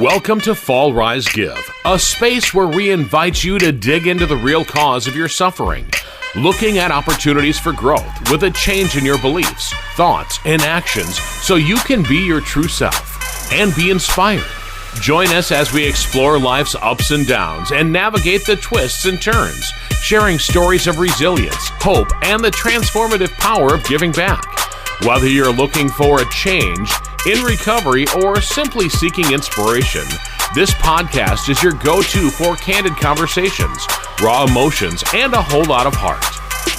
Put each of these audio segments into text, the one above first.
Welcome to Fall, Rise, Give, a space where we invite you to dig into the real cause of your suffering, looking at opportunities for growth with a change in your beliefs, thoughts, and actions so you can be your true self and be inspired. Join us as we explore life's ups and downs and navigate the twists and turns, sharing stories of resilience, hope, and the transformative power of giving back. Whether you're looking for a change, in recovery, or simply seeking inspiration, this podcast is your go-to for candid conversations, raw emotions, and a whole lot of heart.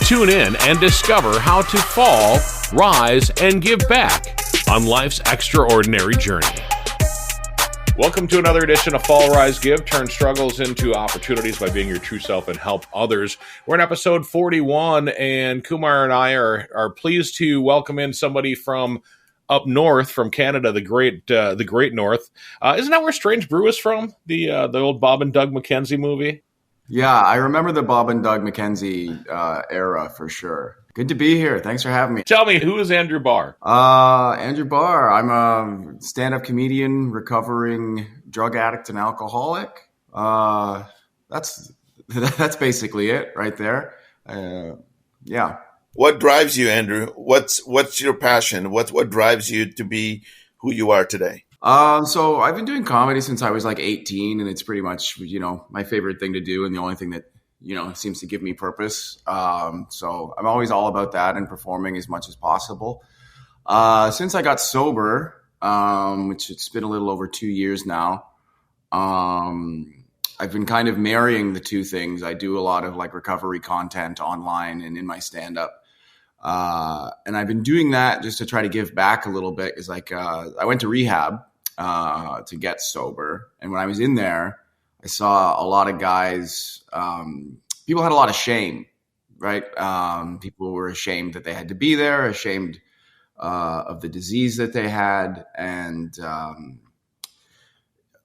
Tune in and discover how to fall, rise, and give back on life's extraordinary journey. Welcome to another edition of Fall, Rise, Give, turn struggles into opportunities by being your true self and help others. We're in episode 41, and Kumar and I are pleased to welcome in somebody from up north, from Canada, the great north. Isn't that where Strange Brew is from? The old Bob and Doug McKenzie movie? Yeah, I remember the Bob and Doug McKenzie era for sure. Good to be here. Thanks for having me. Tell me, who is Andrew Barr? Andrew Barr. I'm a stand-up comedian, recovering drug addict and alcoholic. That's basically it right there. Yeah. What drives you, Andrew? What's your passion? What drives you to be who you are today? So I've been doing comedy since I was like 18, and it's pretty much, my favorite thing to do and the only thing that, seems to give me purpose. So I'm always all about that and performing as much as possible. Since I got sober, which it's been a little over 2 years now, I've been kind of marrying the two things. I do a lot of like recovery content online and in my stand-up. And I've been doing that just to try to give back a little bit. It's like, I went to rehab, to get sober. And when I was in there, I saw a lot of guys, people had a lot of shame, right? People were ashamed that they had to be there, ashamed, of the disease that they had. And,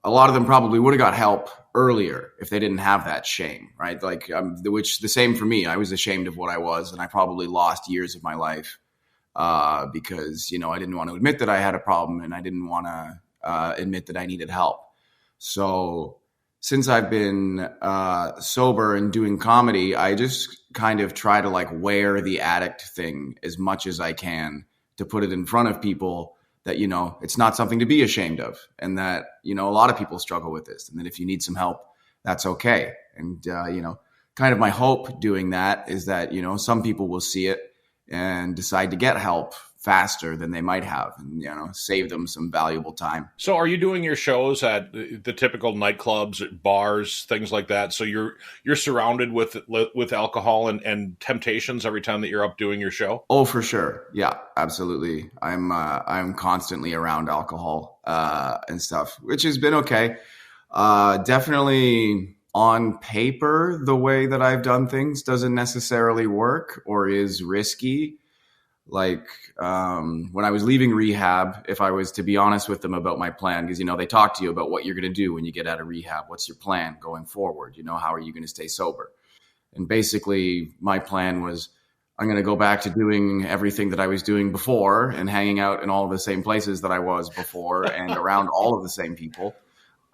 a lot of them probably would have got help earlier if they didn't have that shame, right? Like, which the same for me. I was ashamed of what I was, and I probably lost years of my life because, I didn't want to admit that I had a problem, and I didn't want to admit that I needed help. So since I've been sober and doing comedy, I just kind of try to like wear the addict thing as much as I can to put it in front of people that, it's not something to be ashamed of, and that, a lot of people struggle with this, and that if you need some help, that's okay. And, kind of my hope doing that is that, some people will see it and decide to get help faster than they might have, and, save them some valuable time. So are you doing your shows at the typical nightclubs, bars, things like that? So you're surrounded with alcohol and temptations every time that you're up doing your show? Oh, for sure. Yeah, absolutely. I'm constantly around alcohol and stuff, which has been okay. Definitely on paper, the way that I've done things doesn't necessarily work or is risky. Like when I was leaving rehab, if I was to be honest with them about my plan, because, they talk to you about what you're going to do when you get out of rehab. What's your plan going forward? How are you going to stay sober? And basically my plan was, I'm going to go back to doing everything that I was doing before and hanging out in all of the same places that I was before and around all of the same people.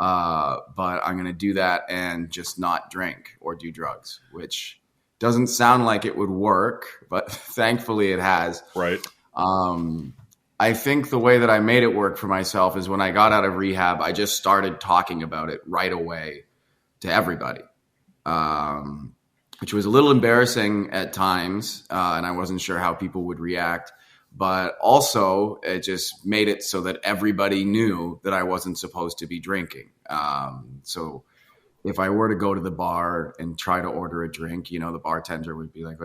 But I'm going to do that and just not drink or do drugs, which doesn't sound like it would work, but thankfully it has. Right. I think the way that I made it work for myself is when I got out of rehab, I just started talking about it right away to everybody, which was a little embarrassing at times, and I wasn't sure how people would react. But also, it just made it so that everybody knew that I wasn't supposed to be drinking. So if I were to go to the bar and try to order a drink, the bartender would be like,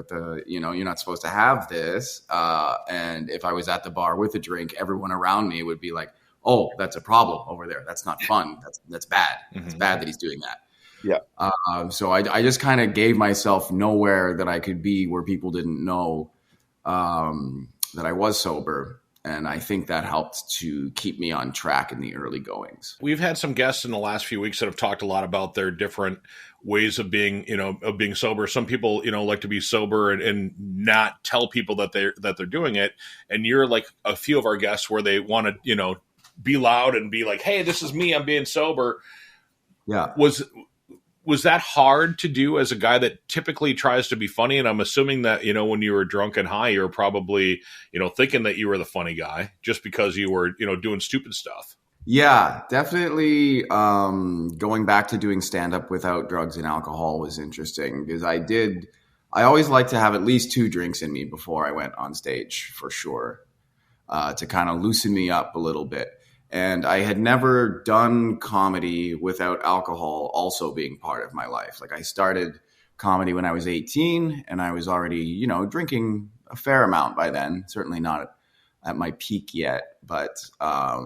you're not supposed to have this. And if I was at the bar with a drink, everyone around me would be like, oh, that's a problem over there. That's not fun. That's bad. Mm-hmm. It's bad that he's doing that. Yeah. So I just kind of gave myself nowhere that I could be where people didn't know that I was sober. And I think that helped to keep me on track in the early goings. We've had some guests in the last few weeks that have talked a lot about their different ways of being sober. Some people, like to be sober and not tell people that they're doing it. And you're like a few of our guests where they want to, be loud and be like, hey, this is me, I'm being sober. Yeah. Was that hard to do as a guy that typically tries to be funny? And I'm assuming that, when you were drunk and high, you were probably, thinking that you were the funny guy just because you were, doing stupid stuff. Yeah, definitely. Going back to doing stand-up without drugs and alcohol was interesting because I always like to have at least 2 drinks in me before I went on stage, for sure, to kind of loosen me up a little bit. And I had never done comedy without alcohol also being part of my life. Like, I started comedy when I was 18 and I was already, drinking a fair amount by then, certainly not at my peak yet, but I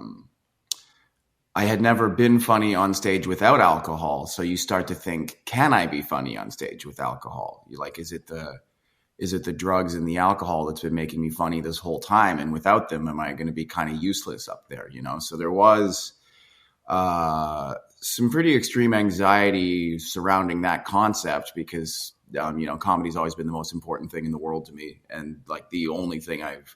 had never been funny on stage without alcohol. So you start to think, can I be funny on stage with alcohol? You're like, is it the drugs and the alcohol that's been making me funny this whole time? And without them, am I going to be kind of useless up there? So there was some pretty extreme anxiety surrounding that concept because, comedy's always been the most important thing in the world to me. And like the only thing I've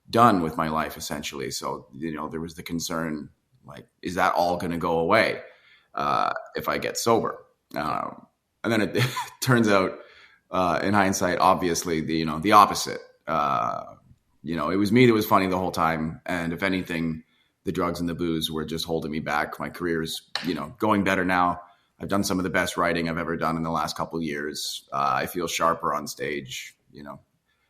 done with my life, essentially. So, there was the concern, like, is that all going to go away if I get sober? And then it turns out, in hindsight, obviously, the opposite. It was me that was funny the whole time. And if anything, the drugs and the booze were just holding me back. My career's, going better now. I've done some of the best writing I've ever done in the last couple of years. I feel sharper on stage.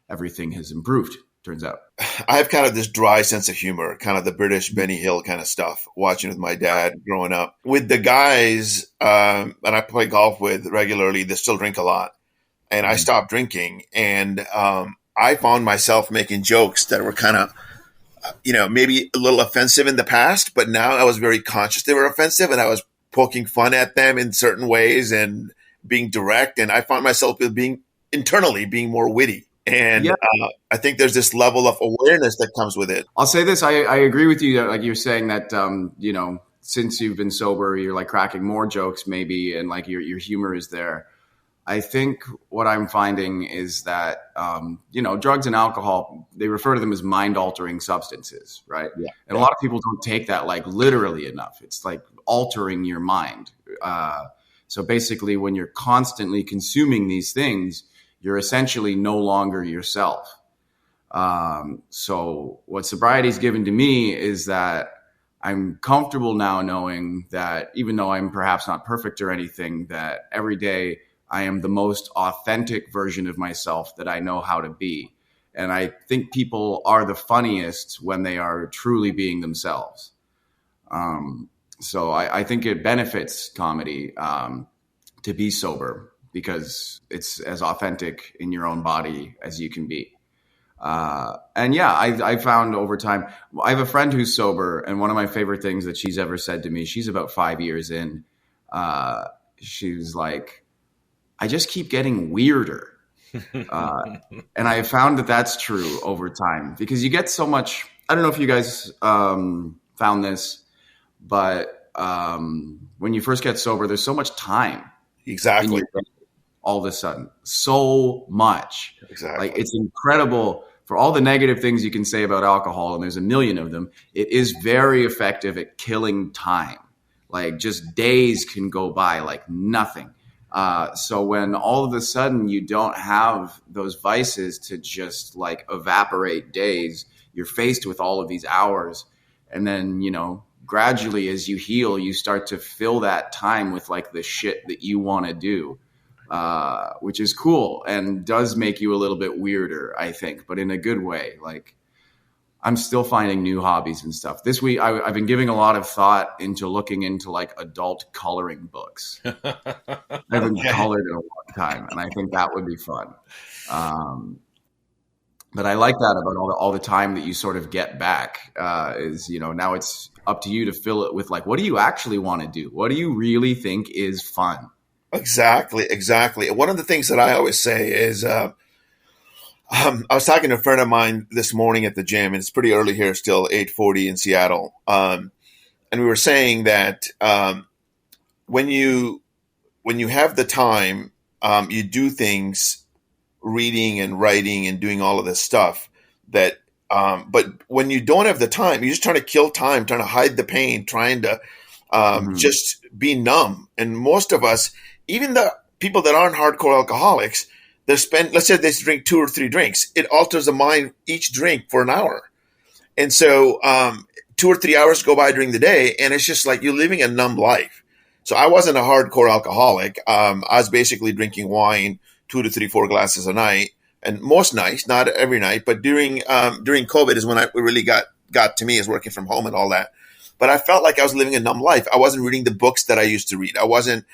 Everything has improved. Turns out I have kind of this dry sense of humor, kind of the British Benny Hill kind of stuff, watching with my dad growing up. With the guys and I play golf with regularly, they still drink a lot. And I stopped drinking. And I found myself making jokes that were kind of, maybe a little offensive in the past. But now I was very conscious they were offensive. And I was poking fun at them in certain ways and being direct. And I found myself being more witty. And I think there's this level of awareness that comes with it. I'll say this. I agree with you. Like you're saying that, since you've been sober, you're like cracking more jokes maybe. And like your humor is there. I think what I'm finding is that, drugs and alcohol, they refer to them as mind altering substances. Right. Yeah. And a lot of people don't take that like literally enough. It's like altering your mind. So basically when you're constantly consuming these things, you're essentially no longer yourself. So what sobriety's given to me is that I'm comfortable now knowing that even though I'm perhaps not perfect or anything, that every day I am the most authentic version of myself that I know how to be. And I think people are the funniest when they are truly being themselves. So I think it benefits comedy to be sober, because it's as authentic in your own body as you can be. I found over time, I have a friend who's sober, and one of my favorite things that she's ever said to me, she's about 5 years in, she was like, I just keep getting weirder. And I found that that's true over time, because you get so much, I don't know if you guys found this, but when you first get sober, there's so much time. Exactly. All of a sudden, so much. Exactly. Like, it's incredible for all the negative things you can say about alcohol, and there's a million of them. It is very effective at killing time. Like, just days can go by like nothing. So when all of a sudden you don't have those vices to just like evaporate days, you're faced with all of these hours. And then, gradually as you heal, you start to fill that time with like the shit that you want to do. Which is cool and does make you a little bit weirder, I think, but in a good way. Like, I'm still finding new hobbies and stuff. This week, I've been giving a lot of thought into looking into like adult coloring books. I haven't colored in a long time, and I think that would be fun. But I like that about all the time that you sort of get back. Is now it's up to you to fill it with like, what do you actually want to do? What do you really think is fun? Exactly. One of the things that I always say is, I was talking to a friend of mine this morning at the gym, and it's pretty early here, still 8:40 in Seattle. And we were saying that when you have the time, you do things, reading and writing and doing all of this stuff that But when you don't have the time, you're just trying to kill time, trying to hide the pain, trying to just be numb. And most of us, even the people that aren't hardcore alcoholics, let's say they drink 2 or 3 drinks. It alters the mind each drink for an hour. And so 2 or 3 hours go by during the day, and it's just like you're living a numb life. So I wasn't a hardcore alcoholic. I was basically drinking wine 2 to 3, 4 glasses a night. And most nights, not every night, but during COVID is when it really got to me, as working from home and all that. But I felt like I was living a numb life. I wasn't reading the books that I used to read. I wasn't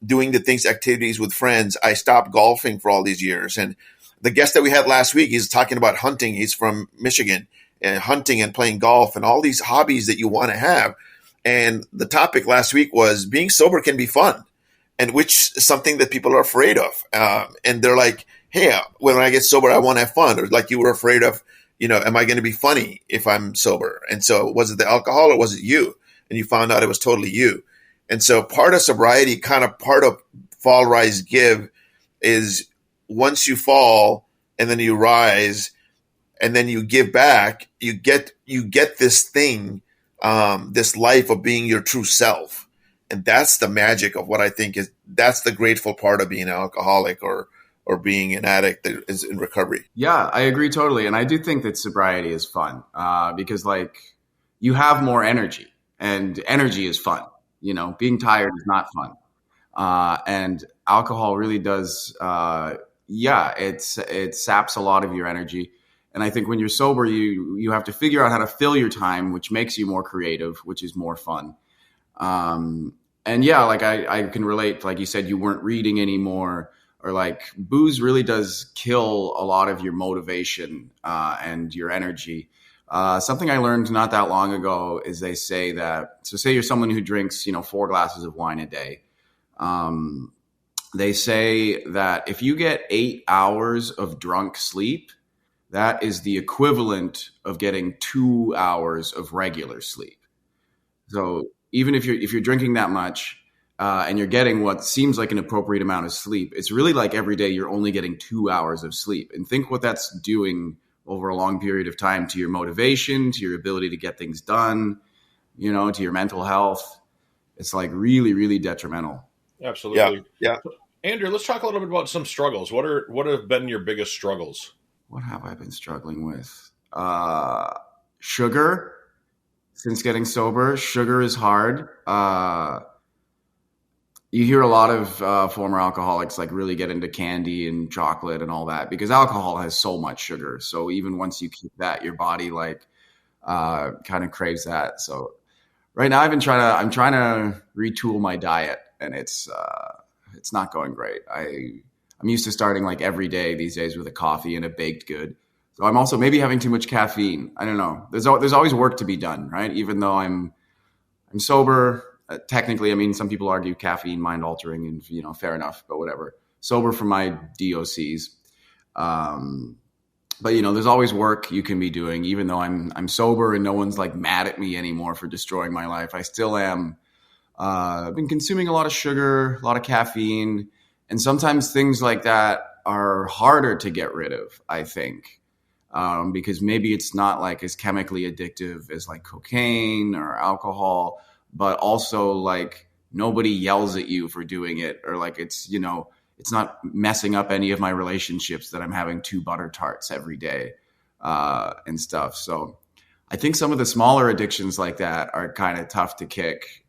doing the activities with friends. I stopped golfing for all these years. And the guest that we had last week, he's talking about hunting. He's from Michigan, and hunting and playing golf and all these hobbies that you want to have. And the topic last week was being sober can be fun, and which is something that people are afraid of. And they're like, hey, when I get sober, I want to have fun. Or like you were afraid of, am I going to be funny if I'm sober? And so was it the alcohol or was it you? And you found out it was totally you. And so part of sobriety, kind of part of fall, rise, give, is once you fall and then you rise and then you give back, you get this thing, this life of being your true self. And that's the magic of what I think that's the grateful part of being an alcoholic or being an addict that is in recovery. Yeah, I agree totally. And I do think that sobriety is fun because like you have more energy, and energy is fun. Being tired is not fun. And alcohol really does, it saps a lot of your energy. And I think when you're sober, you have to figure out how to fill your time, which makes you more creative, which is more fun. And yeah, like I can relate, like you said, you weren't reading anymore. Or like booze really does kill a lot of your motivation and your energy. Something I learned not that long ago is they say that, so say you're someone who drinks, 4 glasses of wine a day. They say that if you get 8 hours of drunk sleep, that is the equivalent of getting 2 hours of regular sleep. So even if you're drinking that much, and you're getting what seems like an appropriate amount of sleep, it's really like every day you're only getting 2 hours of sleep. And think what that's doing over a long period of time to your motivation, to your ability to get things done, to your mental health. It's like really, really detrimental. Absolutely. Yeah. Andrew, let's talk a little bit about some struggles. What have been your biggest struggles? What have I been struggling with? Sugar. Since getting sober, sugar is hard. You hear a lot of former alcoholics like really get into candy and chocolate and all that because alcohol has so much sugar. So even once you keep that, your body like kind of craves that. So right now I'm trying to retool my diet, and it's not going great. I'm used to starting like every day these days with a coffee and a baked good. So I'm also maybe having too much caffeine. I don't know. There's always work to be done, right? Even though I'm sober. Technically, I mean, some people argue caffeine mind altering, and fair enough, but whatever. Sober from my DOCs, but there's always work you can be doing. Even though I'm sober and no one's like mad at me anymore for destroying my life, I still am. I've been consuming a lot of sugar, a lot of caffeine, and sometimes things like that are harder to get rid of, I think, because maybe it's not like as chemically addictive as like cocaine or alcohol. But also like nobody yells at you for doing it, or like it's not messing up any of my relationships that I'm having 2 butter tarts every day and stuff. So I think some of the smaller addictions like that are kind of tough to kick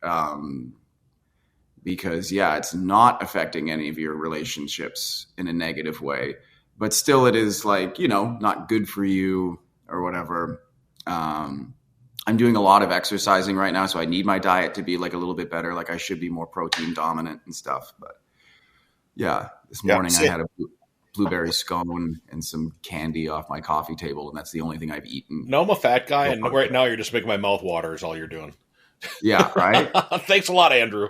because it's not affecting any of your relationships in a negative way, but still it is like, not good for you or whatever. I'm doing a lot of exercising right now, so I need my diet to be like a little bit better. Like I should be more protein dominant and stuff. But this morning I had a blueberry scone and some candy off my coffee table, and that's the only thing I've eaten. No, I'm a fat guy, and right now you're just making my mouth water is all you're doing. Yeah, right? Thanks a lot, Andrew.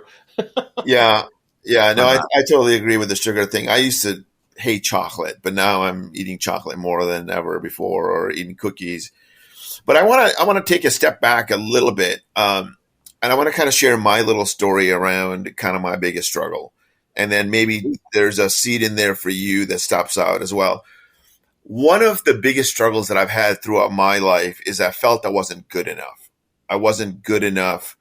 Yeah, no, I totally agree with the sugar thing. I used to hate chocolate, but now I'm eating chocolate more than ever before, or eating cookies. But I want to take a step back a little bit, and I want to kind of share my little story around kind of my biggest struggle, and then maybe there's a seed in there for you that stops out as well. One of the biggest struggles that I've had throughout my life is I felt I wasn't good enough. I wasn't good enough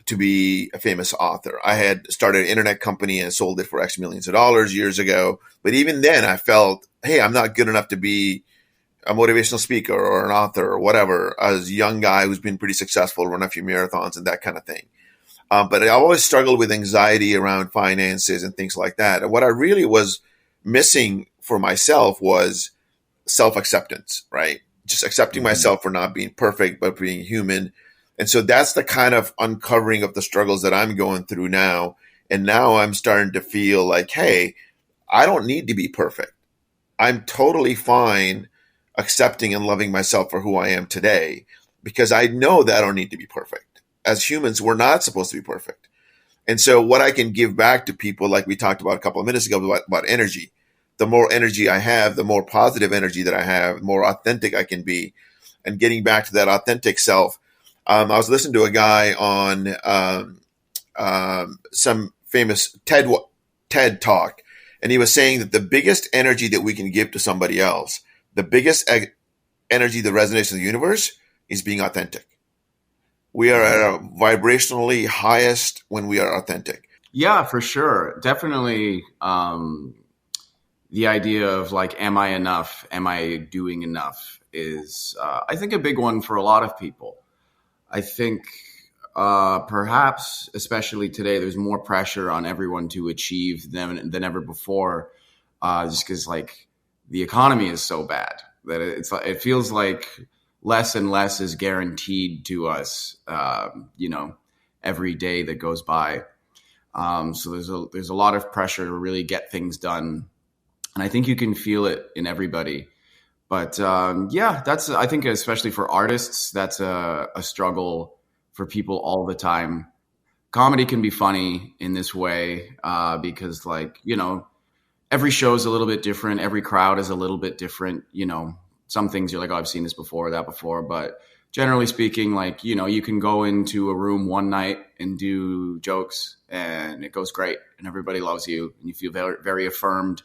to be a famous author. I had started an internet company and sold it for X millions of dollars years ago. But even then I felt, hey, I'm not good enough to be a motivational speaker or an author or whatever. I was a young guy who's been pretty successful, run a few marathons and that kind of thing. But I always struggled with anxiety around finances and things like that. And what I really was missing for myself was self-acceptance, right? Just accepting myself for not being perfect, but being human. And so that's the kind of uncovering of the struggles that I'm going through now. And now I'm starting to feel like, hey, I don't need to be perfect. I'm totally fine accepting and loving myself for who I am today, because I know that I don't need to be perfect. As humans, we're not supposed to be perfect. And so what I can give back to people, like we talked about a couple of minutes ago about energy, the more energy I have, the more positive energy that I have, the more authentic I can be. And getting back to that authentic self, I was listening to a guy on some famous TED talk, and he was saying that the biggest energy that we can give to somebody else, the biggest energy that resonates in the universe, is being authentic. We are at a vibrationally highest when we are authentic. Yeah, for sure. Definitely the idea of like, am I enough? Am I doing enough? Is, I think, a big one for a lot of people. I think perhaps, especially today, there's more pressure on everyone to achieve than ever before, just because like the economy is so bad that it feels like less and less is guaranteed to us, every day that goes by. So there's a lot of pressure to really get things done, and I think you can feel it in everybody. But I think especially for artists, that's a struggle for people all the time. Comedy can be funny in this way because, like, every show is a little bit different. Every crowd is a little bit different. Some things you're like, oh, I've seen this before, that before. But generally speaking, like, you can go into a room one night and do jokes and it goes great and everybody loves you and you feel very, very affirmed.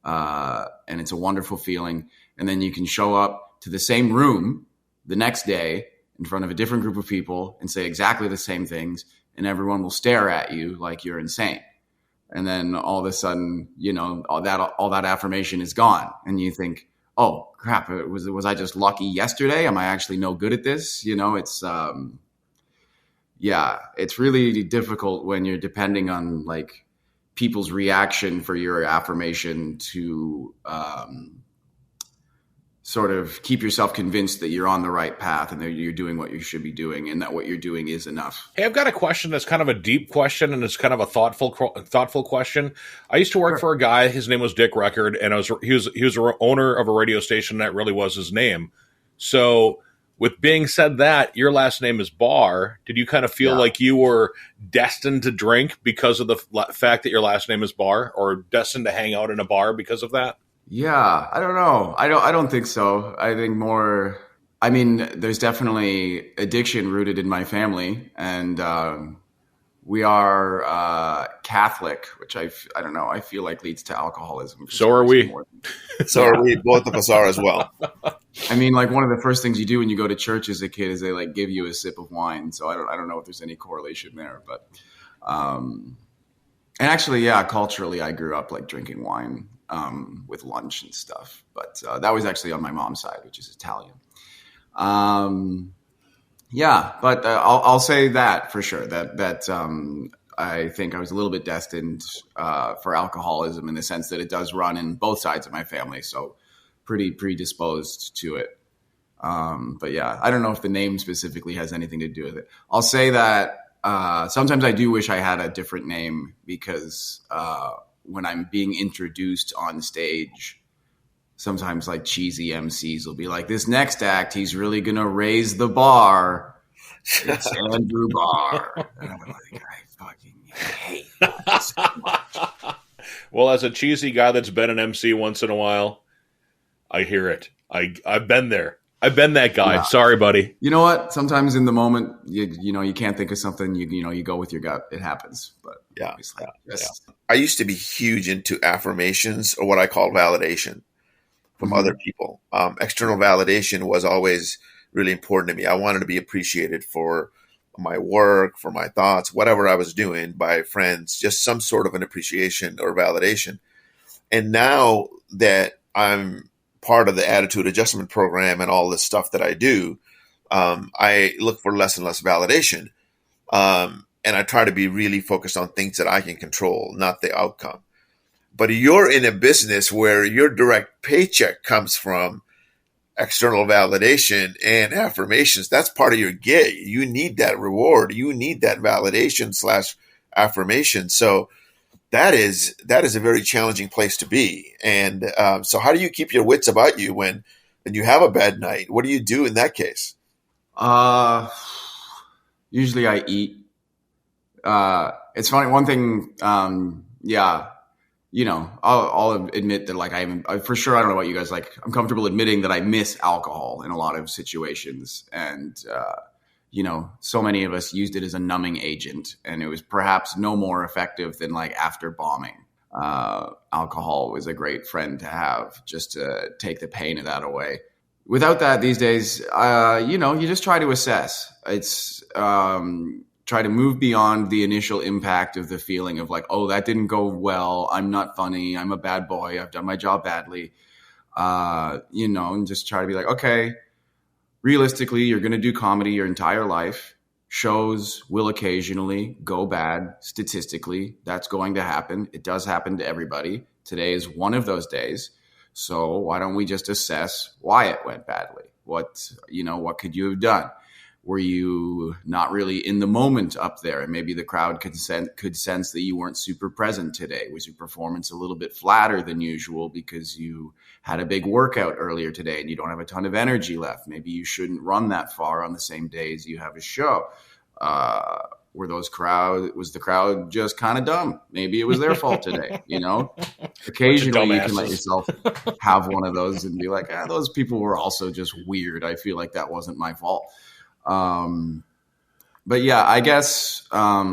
And it's a wonderful feeling. And then you can show up to the same room the next day in front of a different group of people and say exactly the same things, and everyone will stare at you like you're insane. And then all of a sudden, all that affirmation is gone, and you think, "Oh crap! Was I just lucky yesterday? Am I actually no good at this?" It's really difficult when you're depending on like people's reaction for your affirmation to sort of keep yourself convinced that you're on the right path and that you're doing what you should be doing and that what you're doing is enough. Hey, I've got a question that's kind of a deep question, and it's kind of a thoughtful question. I used to work for a guy. His name was Dick Record, and he was the owner of a radio station. That really was his name. So with being said that, your last name is Barr. Did you kind of feel like you were destined to drink because of the fact that your last name is Barr, or destined to hang out in a bar because of that? Yeah, I don't know. I don't think so. I think more, there's definitely addiction rooted in my family, and we are Catholic, which I don't know, I feel like leads to alcoholism. So are we. So are we. Both of us are as well. Like one of the first things you do when you go to church as a kid is they like give you a sip of wine. So I don't know if there's any correlation there, but and actually, culturally, I grew up like drinking wine with lunch and stuff, but that was actually on my mom's side, which is Italian. But I'll say that for sure that I think I was a little bit destined for alcoholism in the sense that it does run in both sides of my family, so pretty predisposed to it. But yeah, I don't know if the name specifically has anything to do with it. I'll say that sometimes I do wish I had a different name because when I'm being introduced on stage, sometimes like cheesy MCs will be like, this next act, he's really going to raise the bar. It's Andrew Barr. And I'm like, I fucking hate that so much. Well, as a cheesy guy that's been an MC once in a while, I hear it. I've been there. I've been that guy. Yeah. Sorry, buddy. You know what? Sometimes in the moment, you can't think of something. You go with your gut. It happens. But I used to be huge into affirmations or what I call validation. from other people. External validation was always really important to me. I wanted to be appreciated for my work, for my thoughts, whatever I was doing by friends, just some sort of an appreciation or validation. And now that I'm part of the attitude adjustment program and all this stuff that I do, I look for less and less validation. And I try to be really focused on things that I can control, not the outcome. But you're in a business where your direct paycheck comes from external validation and affirmations. That's part of your gig. You need that reward. You need that validation / affirmation. So that is a very challenging place to be. And so how do you keep your wits about you when you have a bad night? What do you do in that case? Usually I eat. It's funny. One thing, I'll admit that I for sure, I don't know about you guys, I'm comfortable admitting that I miss alcohol in a lot of situations. And, so many of us used it as a numbing agent, and it was perhaps no more effective than after bombing. Alcohol was a great friend to have just to take the pain of that away. Without that these days, you just try to assess. It's, try to move beyond the initial impact of the feeling of oh, that didn't go well. I'm not funny. I'm a bad boy. I've done my job badly. And just try to be okay, realistically, you're going to do comedy your entire life. Shows will occasionally go bad. Statistically, that's going to happen. It does happen to everybody. Today is one of those days. So why don't we just assess why it went badly? What could you have done? Were you not really in the moment up there? And maybe the crowd could sense that you weren't super present today. Was your performance a little bit flatter than usual because you had a big workout earlier today and you don't have a ton of energy left? Maybe you shouldn't run that far on the same day as you have a show. Was the crowd just kind of dumb? Maybe it was their fault today, Occasionally you can let yourself have one of those and be those people were also just weird. I feel like that wasn't my fault. But yeah, I guess, a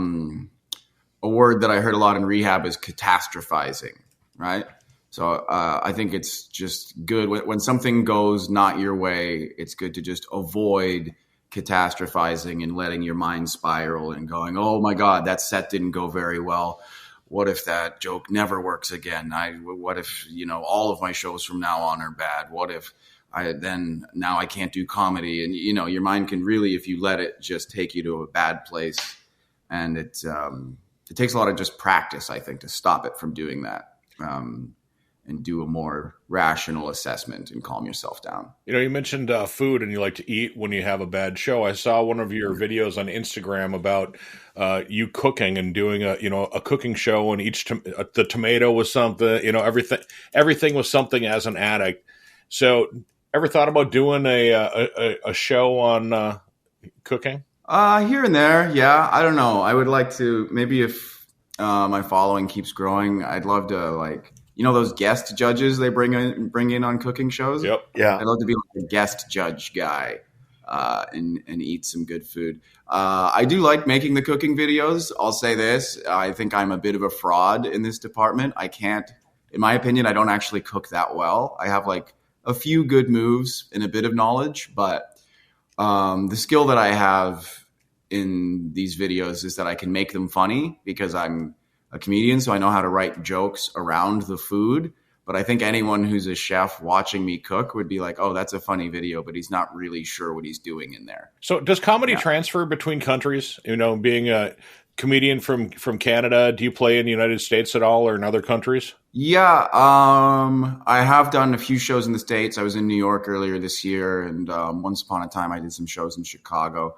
word that I heard a lot in rehab is catastrophizing, right? So, I think it's just good when something goes not your way, it's good to just avoid catastrophizing and letting your mind spiral and going, oh my God, that set didn't go very well. What if that joke never works again? What if, all of my shows from now on are bad? What if now I can't do comedy? And, your mind can really, if you let it, just take you to a bad place. And it takes a lot of just practice, I think, to stop it from doing that, and do a more rational assessment and calm yourself down. You mentioned food and you like to eat when you have a bad show. I saw one of your videos on Instagram about you cooking and doing a cooking show, and the tomato was something, everything was something as an addict. So ever thought about doing a show on cooking? Here and there, yeah. I don't know. I would like to, maybe if my following keeps growing, I'd love to those guest judges they bring in on cooking shows. Yep. Yeah. I'd love to be a guest judge guy and eat some good food. I do like making the cooking videos. I'll say this. I think I'm a bit of a fraud in this department. In my opinion, I don't actually cook that well. I have a few good moves and a bit of knowledge, but the skill that I have in these videos is that I can make them funny because I'm a comedian, so I know how to write jokes around the food. But I think anyone who's a chef watching me cook would be oh, that's a funny video, but he's not really sure what he's doing in there. So does comedy transfer between countries? Being a comedian from Canada, do you play in the United States at all or in other countries? Yeah, I have done a few shows in the States. I was in New York earlier this year, and once upon a time I did some shows in Chicago.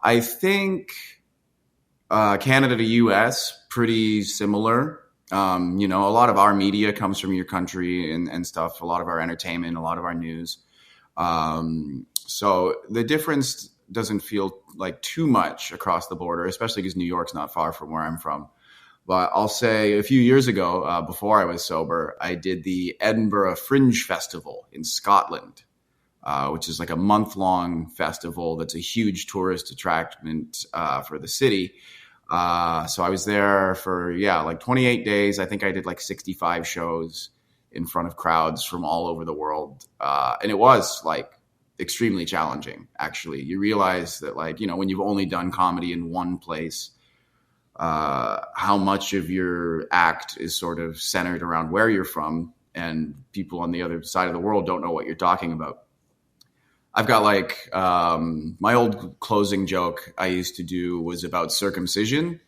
I think Canada to US, pretty similar. A lot of our media comes from your country and stuff, a lot of our entertainment, a lot of our news. So the difference doesn't feel like too much across the border, especially because New York's not far from where I'm from. But I'll say a few years ago, before I was sober, I did the Edinburgh Fringe Festival in Scotland, which is a month-long festival that's a huge tourist attraction for the city. So I was there for 28 days. I think I did 65 shows. in front of crowds from all over the world. And it was like extremely challenging, actually. You realize that, like, you know, when you've only done comedy in one place, how much of your act is sort of centered around where you're from, and people on the other side of the world don't know what you're talking about. I've got like my old closing joke I used to do was about circumcision.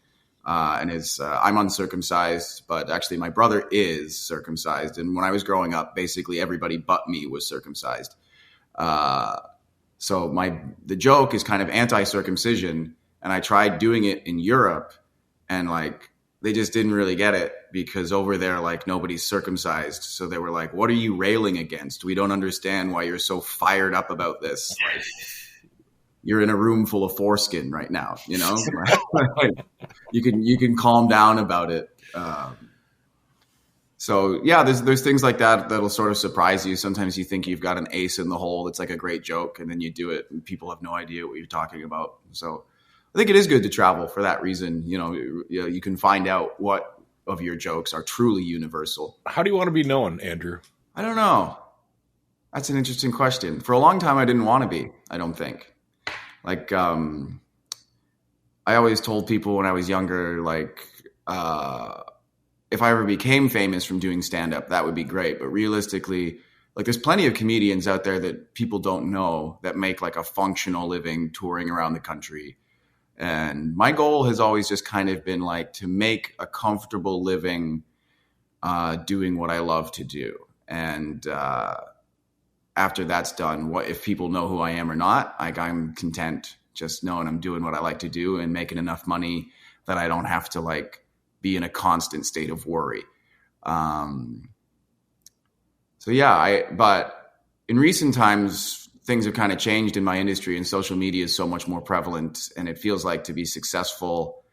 And I'm uncircumcised, but actually my brother is circumcised. And when I was growing up, basically everybody but me was circumcised. So the joke is kind of anti-circumcision. And I tried doing it in Europe, and like they just didn't really get it, because over there, like, nobody's circumcised. So they were like, what are you railing against? We don't understand why you're so fired up about this. Like, you're in a room full of foreskin right now, you know? you can calm down about it. So yeah, there's things like that that'll sort of surprise you. Sometimes you think you've got an ace in the hole that's like a great joke, and then you do it and people have no idea what you're talking about. So I think it is good to travel for that reason. You know, you can find out what of your jokes are truly universal. How do you want to be known, Andrew? I don't know. That's an interesting question. For a long time, I didn't want to be, I don't think. Like, I always told people when I was younger, like, if I ever became famous from doing stand-up, that would be great. But realistically, like, there's plenty of comedians out there that people don't know that make like a functional living touring around the country. And my goal has always just kind of been like to make a comfortable living doing what I love to do. And after that's done, what if people know who I am or not? Like, I'm content just knowing I'm doing what I like to do and making enough money that I don't have to like be in a constant state of worry. So yeah, but in recent times, things have kind of changed in my industry, and social media is so much more prevalent. And it feels like to be successful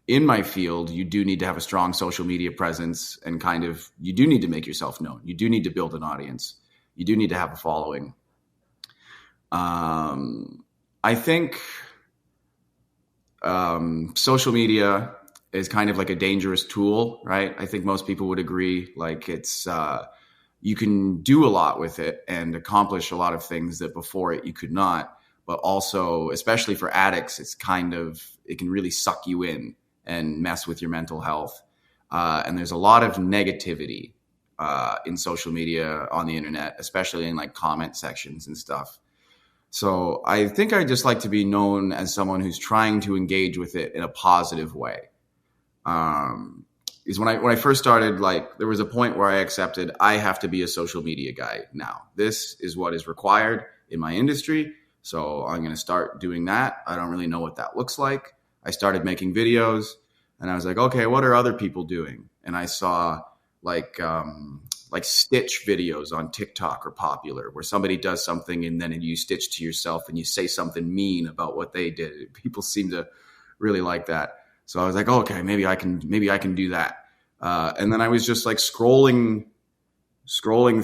in my field, you do need to have a strong social media presence, and kind of, you do need to make yourself known. You do need to build an audience. You do need to have a following. I think social media is kind of like a dangerous tool, right? I think most people would agree. Like, it's you can do a lot with it and accomplish a lot of things that before it you could not. But also, especially for addicts, it can really suck you in and mess with your mental health. And there's a lot of negativity in social media, on the internet, especially in like comment sections and stuff. So I think I just like to be known as someone who's trying to engage with it in a positive way. Is when I first started, like, there was a point where I accepted I have to be a social media guy now. This is what is required in my industry. So I'm going to start doing that. I don't really know what that looks like. I started making videos, and I was like, okay, what are other people doing? And I saw like Stitch videos on TikTok are popular, where somebody does something and then you stitch to yourself and you say something mean about what they did. People seem to really like that. So I was like, oh, okay, maybe I can do that. And then I was just like scrolling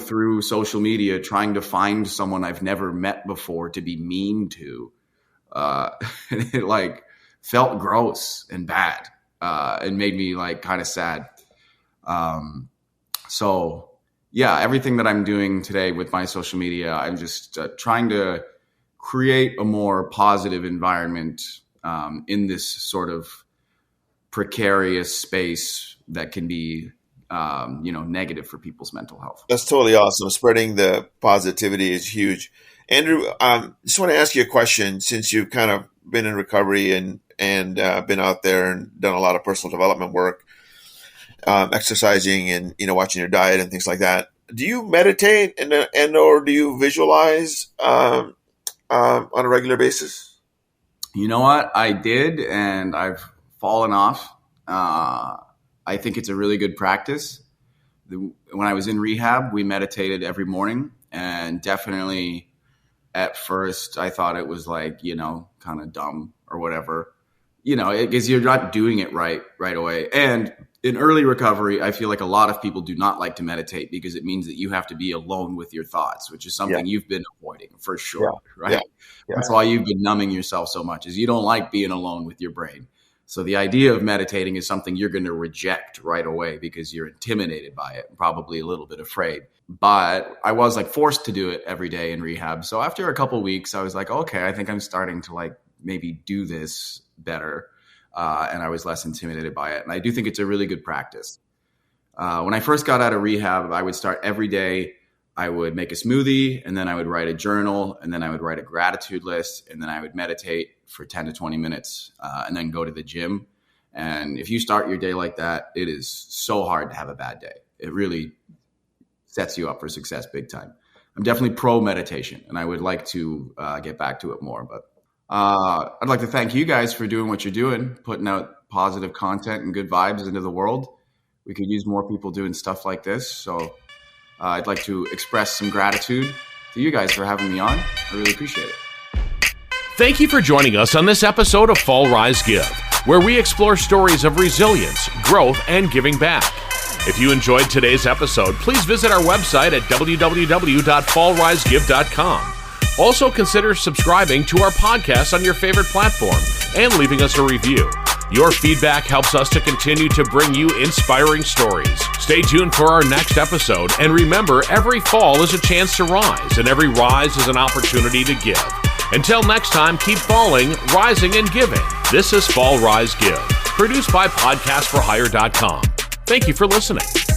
through social media, trying to find someone I've never met before to be mean to. And it like felt gross and bad, and made me like kind of sad. So yeah, everything that I'm doing today with my social media, I'm just trying to create a more positive environment in this sort of precarious space that can be, negative for people's mental health. That's totally awesome. Spreading the positivity is huge. Andrew, just want to ask you a question, since you've kind of been in recovery and been out there and done a lot of personal development work, exercising and, watching your diet and things like that. Do you meditate and or do you visualize on a regular basis? You know what? I did, and I've fallen off. I think it's a really good practice. When I was in rehab, we meditated every morning, and definitely at first I thought it was like, kind of dumb or whatever, because you're not doing it right away. And in early recovery, I feel like a lot of people do not like to meditate because it means that you have to be alone with your thoughts, which is something you've been avoiding for sure, right? Yeah. That's why you've been numbing yourself so much, is you don't like being alone with your brain. So the idea of meditating is something you're going to reject right away because you're intimidated by it, probably a little bit afraid. But I was like forced to do it every day in rehab. So after a couple of weeks, I was like, okay, I think I'm starting to like maybe do this better. And I was less intimidated by it. And I do think it's a really good practice. When I first got out of rehab, I would start every day. I would make a smoothie, and then I would write a journal, and then I would write a gratitude list, and then I would meditate for 10 to 20 minutes, and then go to the gym. And if you start your day like that, it is so hard to have a bad day. It really sets you up for success big time. I'm definitely pro meditation, and I would like to get back to it more. But I'd like to thank you guys for doing what you're doing, putting out positive content and good vibes into the world. We could use more people doing stuff like this. So I'd like to express some gratitude to you guys for having me on. I really appreciate it. Thank you for joining us on this episode of Fall, Rise, Give, where we explore stories of resilience, growth, and giving back. If you enjoyed today's episode, please visit our website at www.fallrisegive.com. Also, consider subscribing to our podcast on your favorite platform and leaving us a review. Your feedback helps us to continue to bring you inspiring stories. Stay tuned for our next episode, and remember, every fall is a chance to rise, and every rise is an opportunity to give. Until next time, keep falling, rising, and giving. This is Fall, Rise, Give, produced by podcastforhire.com. Thank you for listening.